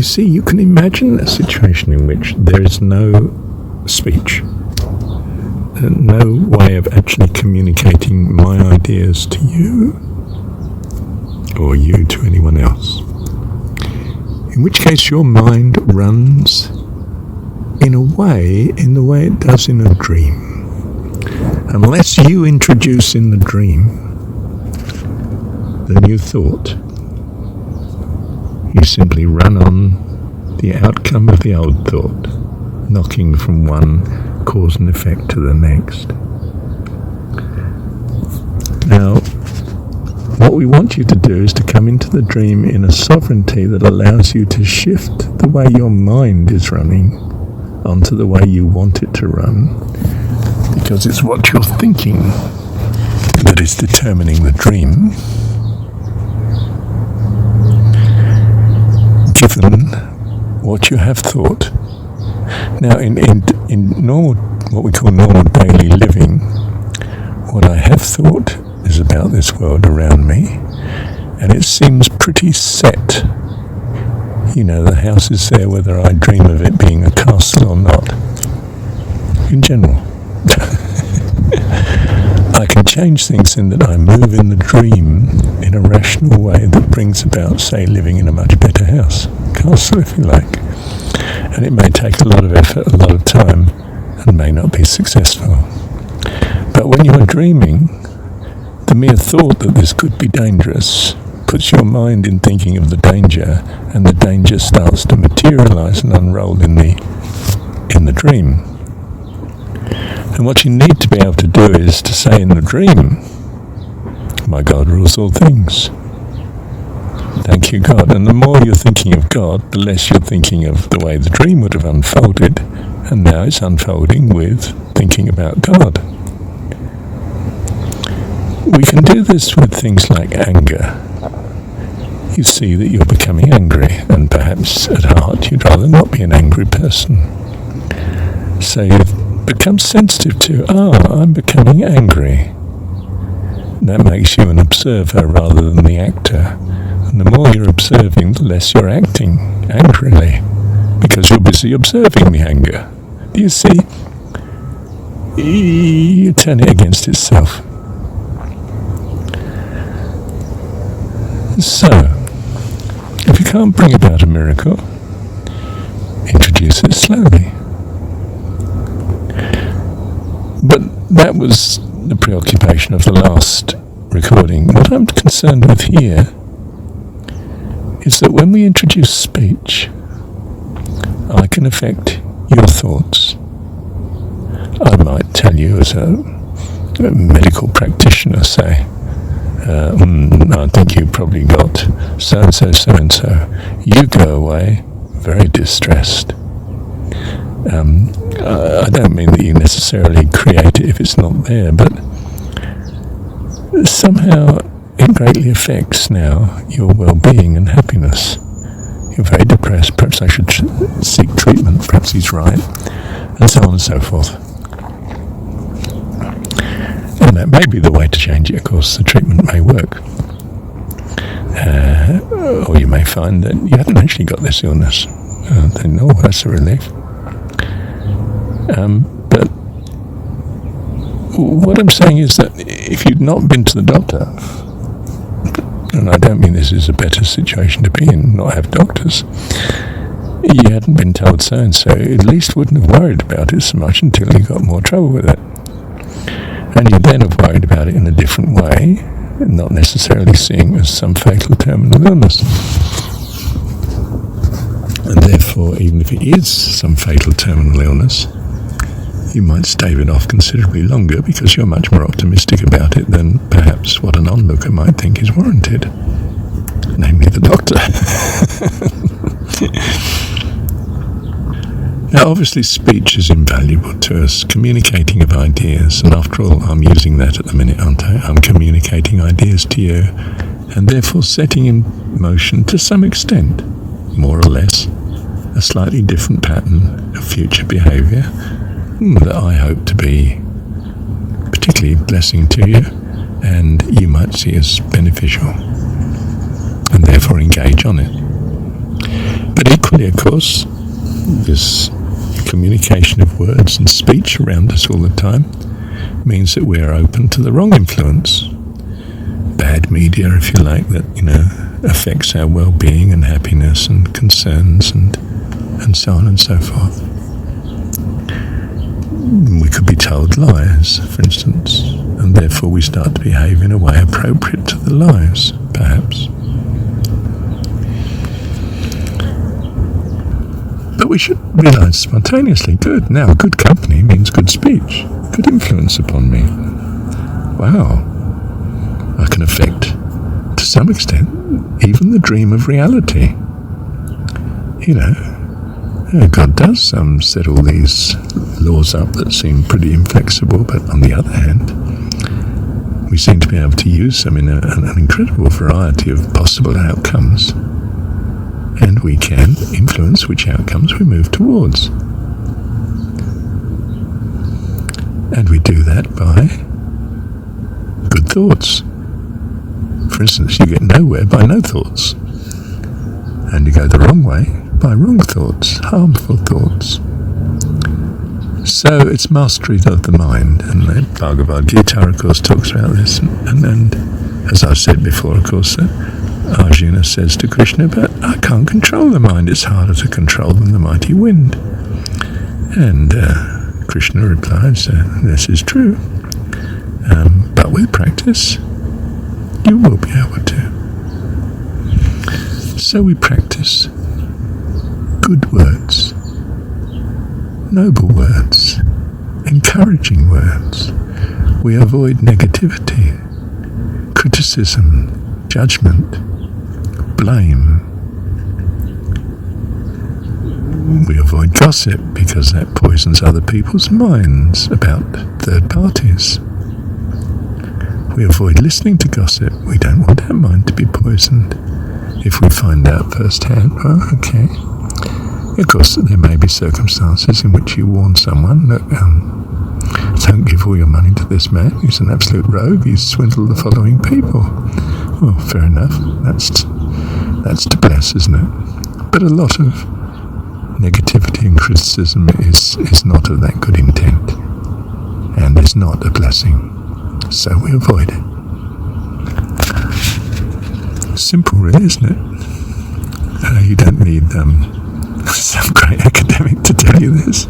You see, you can imagine a situation in which there is no speech, no way of actually communicating my ideas to you, or you to anyone else. In which case your mind runs in the way it does in a dream. Unless you introduce in the dream the new thought, you simply run on the outcome of the old thought, knocking from one cause and effect to the next. Now, what we want you to do is to come into the dream in a sovereignty that allows you to shift the way your mind is running onto the way you want it to run, because it's what you're thinking that is determining the dream, given what you have thought. Now, in normal, what we call normal daily living, what I have thought is about this world around me, and it seems pretty set. You know, the house is there whether I dream of it being a castle or not. In general. I can change things in that I move in the dream in a rational way that brings about, say, living in a much better house, castle if you like. And it may take a lot of effort, a lot of time, and may not be successful. But when you are dreaming, the mere thought that this could be dangerous puts your mind in thinking of the danger, and the danger starts to materialize and unroll in the dream. And what you need to be able to do is to say in the dream, my God rules all things. Thank you, God. And the more you're thinking of God, the less you're thinking of the way the dream would have unfolded, and now it's unfolding with thinking about God. We can do this with things like anger. You see that you're becoming angry, and perhaps at heart you'd rather not be an angry person. So you've become sensitive to, I'm becoming angry. That makes you an observer rather than the actor. And the more you're observing, the less you're acting angrily, because you're busy observing the anger. Do you see? You turn it against itself. So, if you can't bring about a miracle, introduce it slowly. But that was the preoccupation of the last recording. What I'm concerned with here is that when we introduce speech, I can affect your thoughts. I might tell you as a medical practitioner, say, I think you probably got so-and-so, so-and-so. You go away very distressed. I don't mean that you necessarily create it if it's not there, but somehow it greatly affects now your well-being and happiness. You're very depressed, perhaps I should seek treatment, perhaps he's right, and so on and so forth. And that may be the way to change it. Of course, the treatment may work. Or you may find that you haven't actually got this illness. Then, that's a relief. But what I'm saying is that if you'd not been to the doctor, and I don't mean this is a better situation to be in, not have doctors, you hadn't been told so-and-so, at least wouldn't have worried about it so much until you got more trouble with it. And you then have worried about it in a different way, not necessarily seeing it as some fatal terminal illness. And therefore, even if it is some fatal terminal illness, you might stave it off considerably longer because you're much more optimistic about it than perhaps what an onlooker might think is warranted, namely the doctor. Now, obviously, speech is invaluable to us, communicating of ideas, and after all, I'm using that at the minute, aren't I? I'm communicating ideas to you, and therefore setting in motion, to some extent, more or less, a slightly different pattern of future behaviour that I hope to be particularly blessing to you, and you might see as beneficial, and therefore engage on it. But equally, equally, of course, this communication of words and speech around us all the time means that we're open to the wrong influence. Bad media, if you like, that, affects our well-being and happiness and concerns and so on and so forth. We could be told lies, for instance, and therefore we start to behave in a way appropriate to the lies, perhaps. But we should realise spontaneously, good company means good speech, good influence upon me. Wow, I can affect, to some extent, even the dream of reality. God does set all these laws up that seem pretty inflexible, but on the other hand, we seem to be able to use them in an incredible variety of possible outcomes. And we can influence which outcomes we move towards. And we do that by good thoughts. For instance, you get nowhere by no thoughts. And you go the wrong way by wrong thoughts, harmful thoughts. So it's mastery of the mind. And the Bhagavad Gita, of course, talks about this. And as I've said before, of course, Arjuna says to Krishna, but I can't control the mind. It's harder to control than the mighty wind. And Krishna replies, this is true. But with practice, you will be able to. So we practice good words, noble words, encouraging words. We avoid negativity, criticism, judgment, blame. We avoid gossip because that poisons other people's minds about third parties. We avoid listening to gossip. We don't want our mind to be poisoned. If we find out firsthand, well, okay. Of course, there may be circumstances in which you warn someone that don't give all your money to this man. He's an absolute rogue. He's swindled the following people. Well, fair enough. That's to bless, isn't it? But a lot of negativity and criticism is not of that good intent, and is not a blessing. So we avoid it. Simple, really, isn't it? You don't need some great academic to tell you this.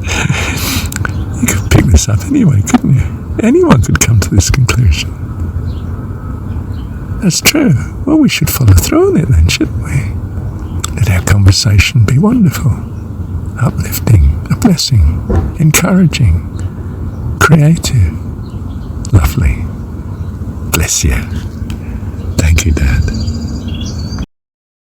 You could pick this up anyway, couldn't you? Anyone could come to this conclusion. That's true. Well, we should follow through on it then, shouldn't we? Let our conversation be wonderful, uplifting, a blessing, encouraging, creative, lovely. Bless you. Thank you, Dad.